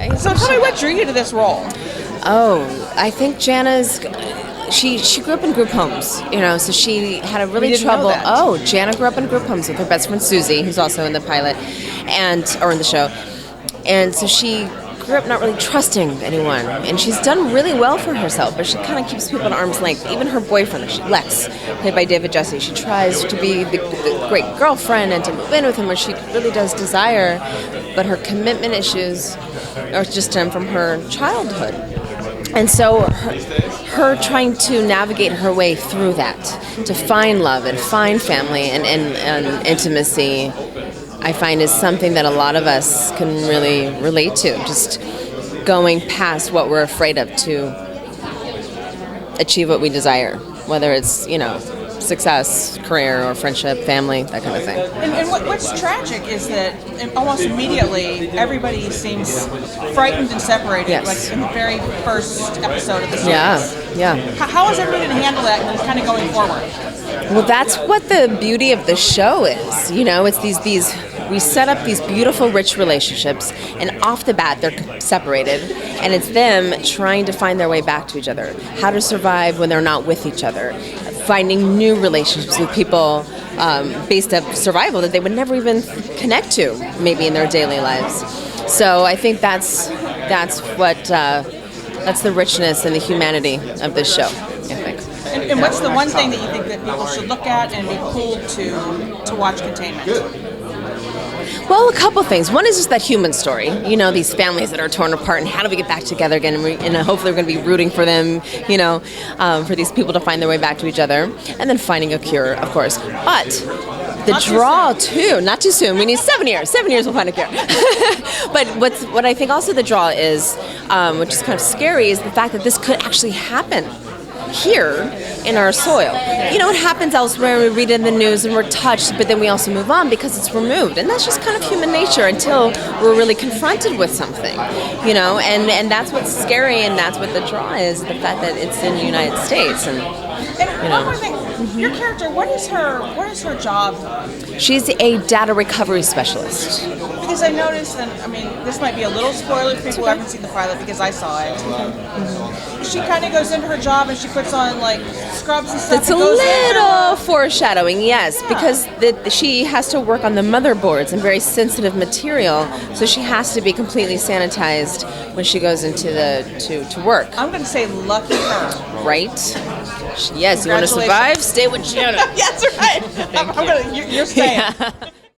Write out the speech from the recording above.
Okay. So tell me what drew you to this role. Oh, I think Jana's. She grew up in group homes, so she had a really We didn't know trouble. that. Oh, Jana grew up in group homes with her best friend Susie, who's also in the pilot, or in the show, and so she grew up not really trusting anyone, and she's done really well for herself, but she kind of keeps people at arm's length. Even her boyfriend, Lex, played by David Jesse, she tries to be the great girlfriend and to move in with him, which she really does desire, but her commitment issues are just stem from her childhood. And so her trying to navigate her way through that, to find love and find family and intimacy, I find is something that a lot of us can really relate to, just going past what we're afraid of to achieve what we desire, whether it's, success, career, or friendship, family, that kind of thing. And what's tragic is that almost immediately everybody seems frightened and separated, Yes. like in the very first episode of the series. Yeah. How is everybody going to handle that kind of going forward? Well, that's what the beauty of the show is. It's these we set up these beautiful, rich relationships, and off the bat, they're separated, and it's them trying to find their way back to each other, how to survive when they're not with each other, finding new relationships with people based on survival that they would never even connect to, maybe in their daily lives. So I think that's the richness and the humanity of this show, I think. And what's the one thing that you think that people should look at and be pulled to watch Containment? Well, a couple things. One is just that human story. These families that are torn apart, and how do we get back together again? And hopefully we're going to be rooting for them, for these people to find their way back to each other. And then finding a cure, of course. But the draw, too, not too soon. We need 7 years. 7 years we'll find a cure. But what I think also the draw is, which is kind of scary, is the fact that this could actually happen here in our soil. It happens elsewhere, we read it in the news and we're touched, but then we also move on because it's removed. And that's just kind of human nature until we're really confronted with something, and that's what's scary, and that's what the draw is, the fact that it's in the United States. And one more thing, your character, what is her job? She's a data recovery specialist. Because I noticed, and this might be a little spoiler for people who haven't seen the pilot because I saw it. She kind of goes into her job and she puts on scrubs and stuff. It's a little foreshadowing, yes, because she has to work on the motherboards and very sensitive material, so she has to be completely sanitized when she goes into to work. I'm going to say lucky her. Right? Yes, you want to survive? Stay with Jenna. Yes, right. You're staying. Yeah.